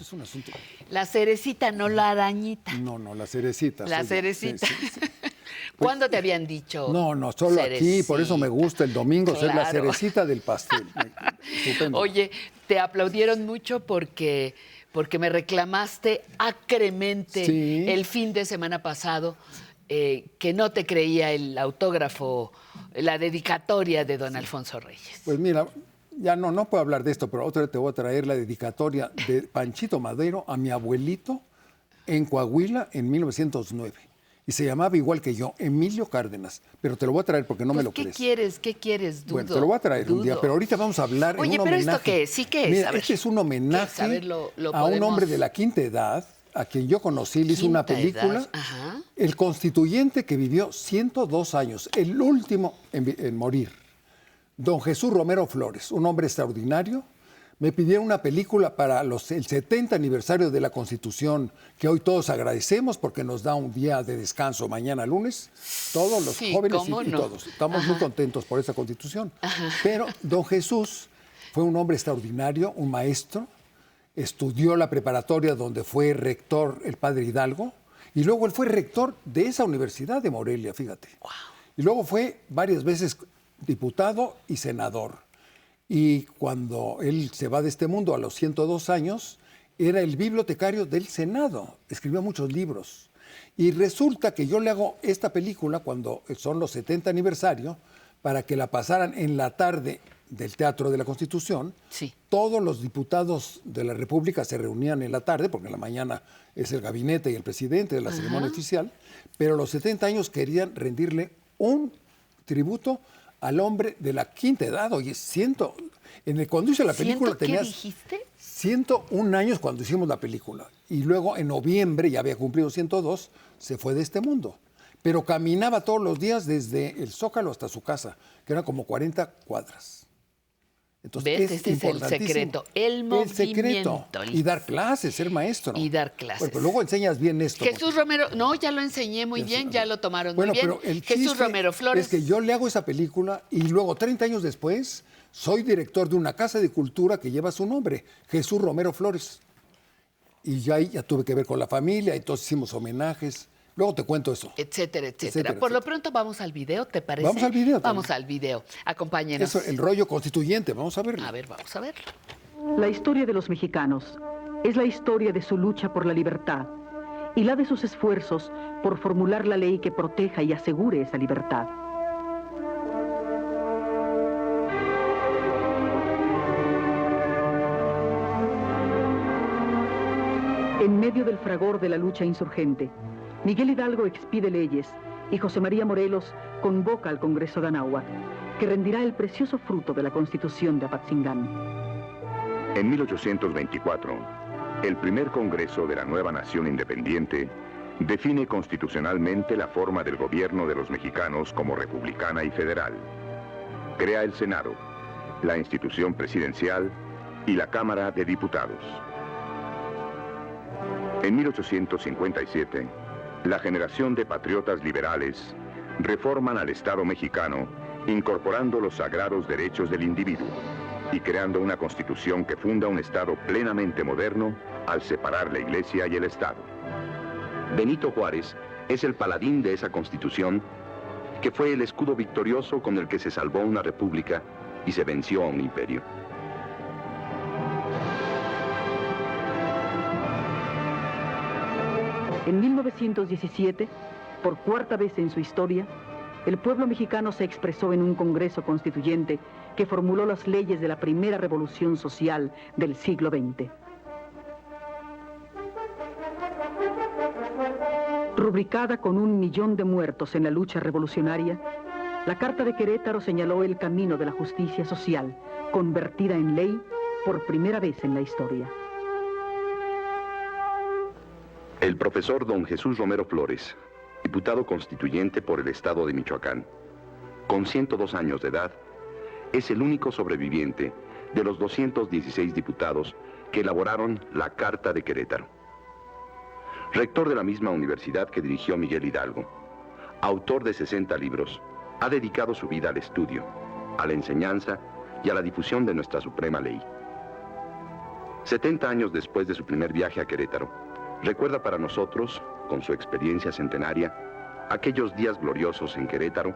es un asunto. La cerecita, no la arañita. No, la cerecita. La cerecita. Sí. ¿Cuándo te habían dicho? No, solo cerecita? Aquí, por eso me gusta el domingo ser la Claro. cerecita del pastel. Estupendo. Oye, te aplaudieron mucho porque me reclamaste acremente Sí. el fin de semana pasado que no te creía el autógrafo, la dedicatoria de don Alfonso Reyes. Pues mira, ya no puedo hablar de esto, pero otra vez te voy a traer la dedicatoria de Panchito Madero a mi abuelito en Coahuila en 1909. Y se llamaba igual que yo, Emilio Cárdenas. Pero te lo voy a traer porque no me lo crees. ¿Qué quieres, Dudo? Bueno, te lo voy a traer un día, pero ahorita vamos a hablar Oye, en un pero homenaje. ¿esto qué es? ¿Sí qué es? Mira, A ver. este es un homenaje ¿Qué es? A ver, lo a un podemos- hombre de la quinta edad, a quien yo conocí, le hice una Quinta película. edad, ajá. El constituyente que vivió 102 años, el último en morir. Don Jesús Romero Flores, un hombre extraordinario. Me pidieron una película para el 70 aniversario de la Constitución, que hoy todos agradecemos porque nos da un día de descanso mañana lunes. Todos los Sí, jóvenes ¿cómo y no? todos. Estamos muy contentos por esa Constitución. Pero don Jesús fue un hombre extraordinario, un maestro. Estudió la preparatoria donde fue rector el padre Hidalgo. Y luego él fue rector de esa universidad de Morelia, fíjate. Y luego fue varias veces diputado y senador. Y cuando él se va de este mundo a los 102 años, era el bibliotecario del Senado, escribió muchos libros. Y resulta que yo le hago esta película cuando son los 70 aniversario, para que la pasaran en la tarde del Teatro de la Constitución. Sí. Todos los diputados de la República se reunían en la tarde, porque en la mañana es el gabinete y el presidente de la ceremonia oficial, pero los 70 años querían rendirle un tributo al hombre de la quinta edad. Oye, cuando hice la película ¿Qué tenías dijiste? 101 años cuando hicimos la película. Y luego en noviembre, ya había cumplido 102, se fue de este mundo. Pero caminaba todos los días desde el Zócalo hasta su casa, que eran como 40 cuadras. Entonces, ¿Ves? Este es el importantísimo. secreto, el movimiento. Y dar clases, ser maestro. Y dar clases. Bueno, pero luego enseñas bien esto. Jesús Romero, no, ya lo enseñé muy bien, ya lo tomaron muy bien. Pero el Jesús chiste Romero Flores. es que yo le hago esa película y luego 30 años después soy director de una casa de cultura que lleva su nombre, Jesús Romero Flores. Y ya ahí ya tuve que ver con la familia, entonces hicimos homenajes. Luego te cuento eso. Etcétera. Etcétera, Por lo etcétera. pronto vamos al video, ¿te parece? Vamos al video también. Vamos al video. Acompáñenos. Eso, el rollo constituyente, vamos a verlo. A ver, vamos a verlo. La historia de los mexicanos es la historia de su lucha por la libertad y la de sus esfuerzos por formular la ley que proteja y asegure esa libertad. En medio del fragor de la lucha insurgente, Miguel Hidalgo expide leyes y José María Morelos convoca al Congreso de Anáhuac, que rendirá el precioso fruto de la Constitución de Apatzingán. En 1824, el primer Congreso de la nueva nación independiente define constitucionalmente la forma del gobierno de los mexicanos como republicana y federal. Crea el Senado, la institución presidencial y la Cámara de Diputados. En 1857, la generación de patriotas liberales reforman al Estado mexicano, incorporando los sagrados derechos del individuo y creando una constitución que funda un Estado plenamente moderno al separar la Iglesia y el Estado. Benito Juárez es el paladín de esa constitución que fue el escudo victorioso con el que se salvó una república y se venció a un imperio. En 1917, por cuarta vez en su historia, el pueblo mexicano se expresó en un Congreso Constituyente que formuló las leyes de la primera revolución social del siglo XX. Rubricada con 1 millón de muertos en la lucha revolucionaria, la Carta de Querétaro señaló el camino de la justicia social, convertida en ley por primera vez en la historia. El profesor don Jesús Romero Flores, diputado constituyente por el estado de Michoacán, con 102 años de edad, es el único sobreviviente de los 216 diputados que elaboraron la Carta de Querétaro. Rector de la misma universidad que dirigió Miguel Hidalgo, autor de 60 libros, ha dedicado su vida al estudio, a la enseñanza y a la difusión de nuestra suprema ley. 70 años después de su primer viaje a Querétaro, recuerda para nosotros, con su experiencia centenaria, aquellos días gloriosos en Querétaro,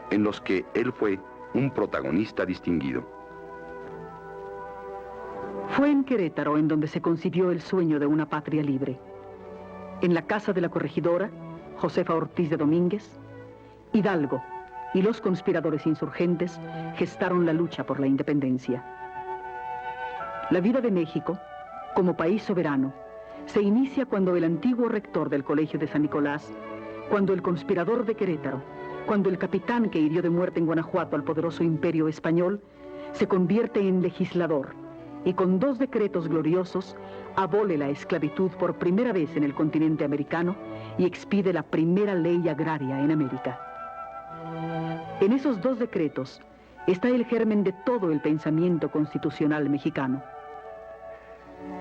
en los que él fue un protagonista distinguido. Fue en Querétaro en donde se concibió el sueño de una patria libre. En la casa de la corregidora, Josefa Ortiz de Domínguez, Hidalgo y los conspiradores insurgentes gestaron la lucha por la independencia. La vida de México, como país soberano, se inicia cuando el antiguo rector del Colegio de San Nicolás, cuando el conspirador de Querétaro, cuando el capitán que hirió de muerte en Guanajuato al poderoso imperio español, se convierte en legislador y con 2 decretos gloriosos abole la esclavitud por primera vez en el continente americano y expide la primera ley agraria en América. En esos 2 decretos está el germen de todo el pensamiento constitucional mexicano.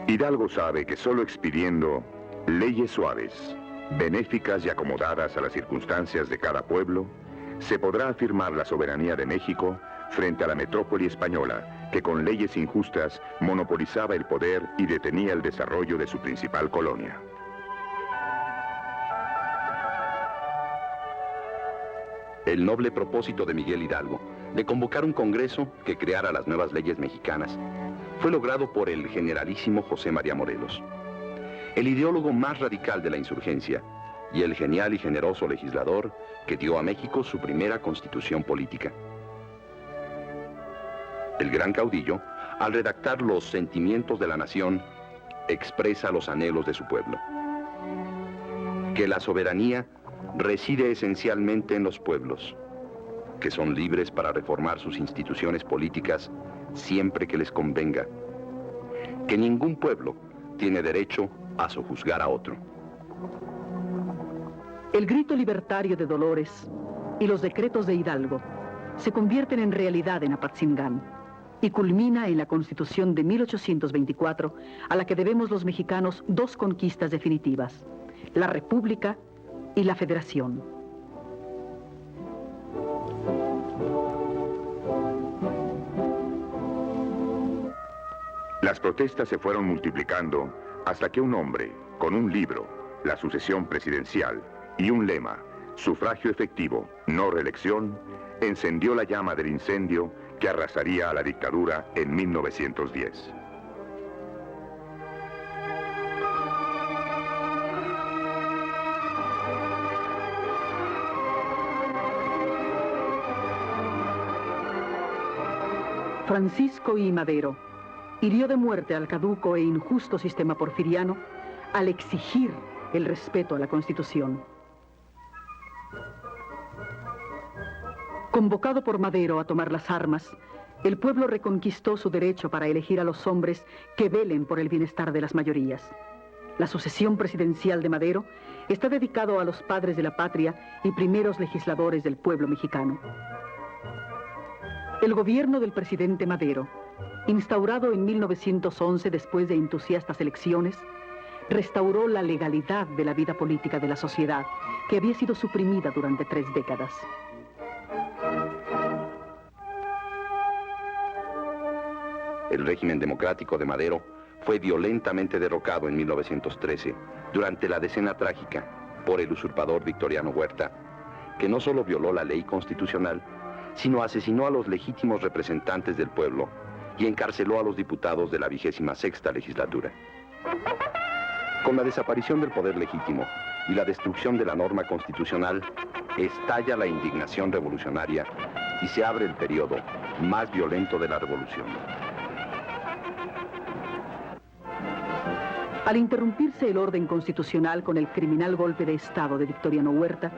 Hidalgo sabe que solo expidiendo leyes suaves, benéficas y acomodadas a las circunstancias de cada pueblo, se podrá afirmar la soberanía de México frente a la metrópoli española, que con leyes injustas monopolizaba el poder y detenía el desarrollo de su principal colonia. El noble propósito de Miguel Hidalgo de convocar un congreso que creara las nuevas leyes mexicanas fue logrado por el generalísimo José María Morelos, el ideólogo más radical de la insurgencia y el genial y generoso legislador que dio a México su primera constitución política. El gran caudillo, al redactar los sentimientos de la nación, expresa los anhelos de su pueblo. Que la soberanía reside esencialmente en los pueblos, que son libres para reformar sus instituciones políticas siempre que les convenga, que ningún pueblo tiene derecho a sojuzgar a otro. El grito libertario de Dolores y los decretos de Hidalgo se convierten en realidad en Apatzingán y culmina en la Constitución de 1824, a la que debemos los mexicanos 2 conquistas definitivas: la República y la Federación. Las protestas se fueron multiplicando hasta que un hombre, con un libro, la sucesión presidencial, y un lema, sufragio efectivo, no reelección, encendió la llama del incendio que arrasaría a la dictadura en 1910. Francisco I. Madero hirió de muerte al caduco e injusto sistema porfiriano al exigir el respeto a la Constitución. Convocado por Madero a tomar las armas, el pueblo reconquistó su derecho para elegir a los hombres que velen por el bienestar de las mayorías. La sucesión presidencial de Madero está dedicado a los padres de la patria y primeros legisladores del pueblo mexicano. El gobierno del presidente Madero, instaurado en 1911 después de entusiastas elecciones, restauró la legalidad de la vida política de la sociedad, que había sido suprimida durante 3 décadas. El régimen democrático de Madero fue violentamente derrocado en 1913, durante la Decena Trágica, por el usurpador Victoriano Huerta, que no solo violó la ley constitucional, sino asesinó a los legítimos representantes del pueblo y encarceló a los diputados de la 26ª legislatura. Con la desaparición del poder legítimo y la destrucción de la norma constitucional, estalla la indignación revolucionaria y se abre el periodo más violento de la revolución. Al interrumpirse el orden constitucional con el criminal golpe de Estado de Victoriano Huerta,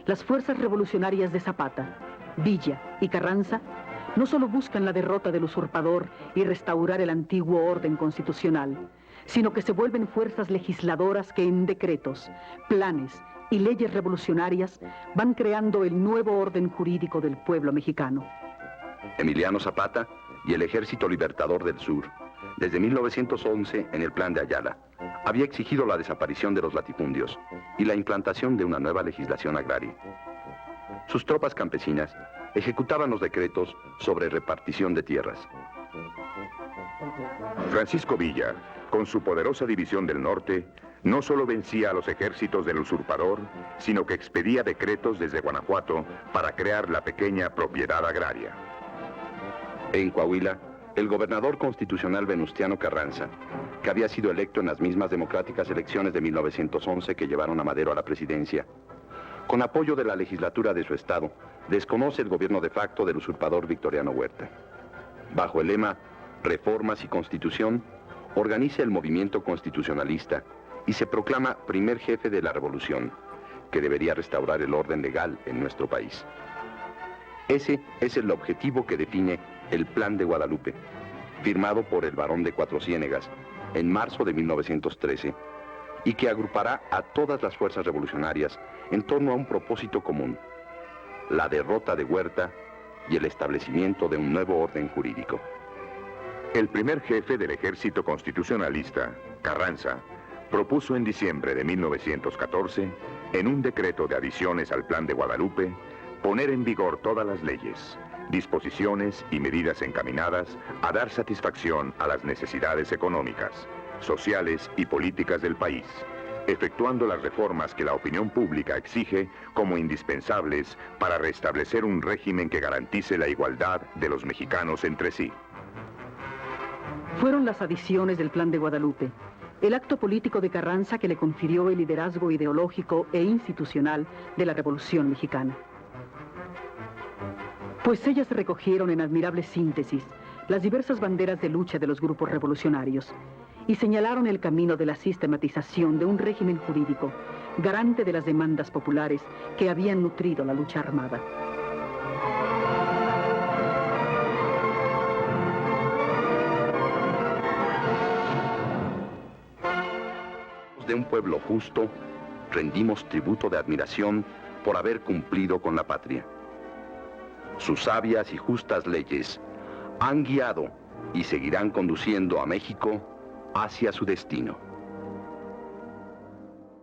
las fuerzas revolucionarias de Zapata, Villa y Carranza no solo buscan la derrota del usurpador y restaurar el antiguo orden constitucional, sino que se vuelven fuerzas legisladoras que en decretos, planes y leyes revolucionarias van creando el nuevo orden jurídico del pueblo mexicano. Emiliano Zapata y el Ejército Libertador del Sur, desde 1911 en el Plan de Ayala, había exigido la desaparición de los latifundios y la implantación de una nueva legislación agraria. Sus tropas campesinas ejecutaban los decretos sobre repartición de tierras, Francisco Villa, con su poderosa división del norte, no solo vencía a los ejércitos del usurpador, sino que expedía decretos desde Guanajuato para crear la pequeña propiedad agraria. En Coahuila, el gobernador constitucional Venustiano Carranza, que había sido electo en las mismas democráticas elecciones de 1911 que llevaron a Madero a la presidencia, con apoyo de la legislatura de su estado, desconoce el gobierno de facto del usurpador Victoriano Huerta. Bajo el lema Reformas y Constitución, organiza el movimiento constitucionalista y se proclama primer jefe de la revolución, que debería restaurar el orden legal en nuestro país. Ese es el objetivo que define el Plan de Guadalupe, firmado por el Barón de Cuatro Ciénegas en marzo de 1913, y que agrupará a todas las fuerzas revolucionarias en torno a un propósito común: la derrota de Huerta y el establecimiento de un nuevo orden jurídico. El primer jefe del ejército constitucionalista, Carranza, propuso en diciembre de 1914, en un decreto de adiciones al Plan de Guadalupe, poner en vigor todas las leyes, disposiciones y medidas encaminadas a dar satisfacción a las necesidades económicas, sociales y políticas del país, efectuando las reformas que la opinión pública exige como indispensables para restablecer un régimen que garantice la igualdad de los mexicanos entre sí. Fueron las adiciones del Plan de Guadalupe, el acto político de Carranza que le confirió el liderazgo ideológico e institucional de la Revolución Mexicana. Pues ellas recogieron en admirable síntesis las diversas banderas de lucha de los grupos revolucionarios y señalaron el camino de la sistematización de un régimen jurídico garante de las demandas populares que habían nutrido la lucha armada. De un pueblo justo, rendimos tributo de admiración por haber cumplido con la patria. Sus sabias y justas leyes han guiado y seguirán conduciendo a México hacia su destino.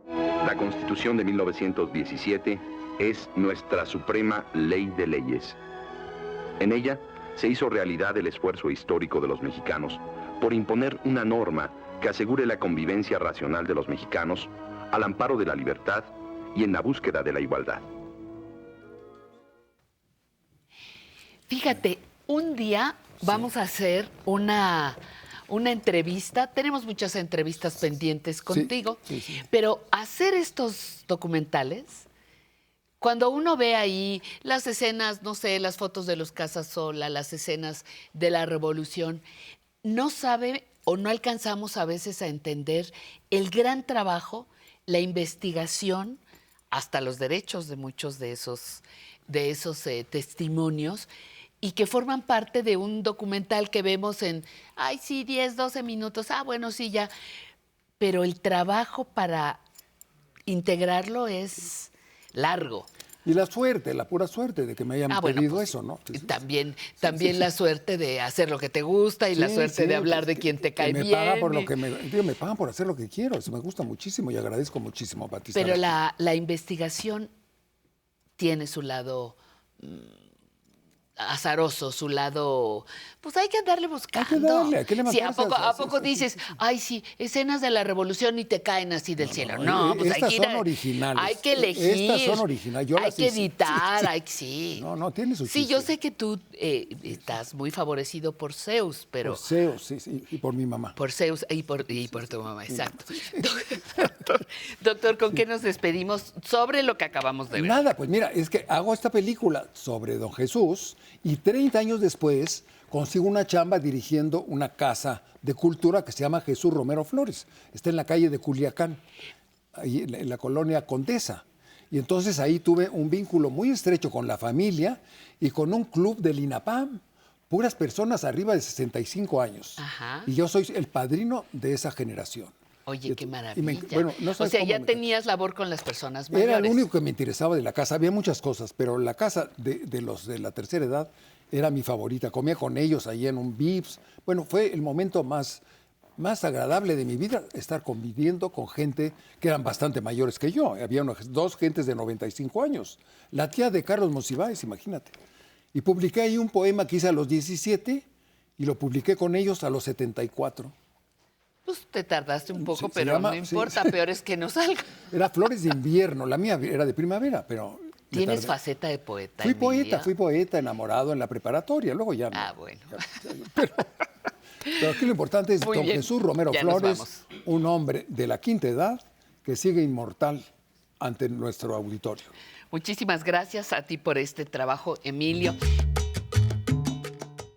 La Constitución de 1917 es nuestra suprema ley de leyes. En ella se hizo realidad el esfuerzo histórico de los mexicanos por imponer una norma que asegure la convivencia racional de los mexicanos al amparo de la libertad y en la búsqueda de la igualdad. Fíjate, un día vamos a hacer una entrevista. Tenemos muchas entrevistas pendientes contigo, sí. Pero hacer estos documentales, cuando uno ve ahí las escenas, no sé, las fotos de los Casasola, las escenas de la Revolución, no sabe o no alcanzamos a veces a entender el gran trabajo, la investigación, hasta los derechos de muchos de esos testimonios, y que forman parte de un documental que vemos en, 10, 12 minutos, bueno, sí, ya. Pero el trabajo para integrarlo es largo. Y la suerte, la pura suerte de que me hayan pedido pues, eso, ¿no? Sí. También la suerte de hacer lo que te gusta y la suerte de hablar de quien te cae bien. Me pagan por me pagan por hacer lo que quiero. Eso me gusta muchísimo y agradezco muchísimo, Batista. Pero la investigación tiene su lado azaroso, su lado, pues hay que andarle buscando. Hay que levantarse. Sí, ¿a poco dices, sí, escenas de la Revolución y te caen así del cielo? No, pues estas son originales. Hay que elegir. Estas son originales. Hay que editar, sí. No, tiene su chiste. Sí, yo sé que tú estás muy favorecido por Zeus, pero... Por Zeus, sí, y por mi mamá. Por Zeus y por tu mamá, exacto. Doctor, ¿con qué nos despedimos sobre lo que acabamos de ver? Nada, pues mira, es que hago esta película sobre Don Jesús y 30 años después consigo una chamba dirigiendo una casa de cultura que se llama Jesús Romero Flores. Está en la calle de Culiacán, ahí en la colonia Condesa. Y entonces ahí tuve un vínculo muy estrecho con la familia y con un club del INAPAM, puras personas arriba de 65 años. Ajá. Y yo soy el padrino de esa generación. Oye, qué maravilla. No o sea, ya tenías labor con las personas mayores. Era lo único que me interesaba de la casa. Había muchas cosas, pero la casa de los de la tercera edad era mi favorita. Comía con ellos ahí en un Vips. Bueno, fue el momento más agradable de mi vida, estar conviviendo con gente que eran bastante mayores que yo. Había dos gentes de 95 años. La tía de Carlos Monsiváis, imagínate. Y publiqué ahí un poema que hice a los 17 y lo publiqué con ellos a los 74. Pues te tardaste un poco, Se pero llama- no sí. importa, peor es que no salga. Era Flores de Invierno, la mía era de primavera, pero... me ¿Tienes tardé. faceta de poeta, Fui Emilio? poeta, enamorado en la preparatoria, luego ya no. Ah, bueno. Pero aquí lo importante es Muy don bien, Jesús Romero ya nos Flores, vamos. un hombre de la quinta edad que sigue inmortal ante nuestro auditorio. Muchísimas gracias a ti por este trabajo, Emilio.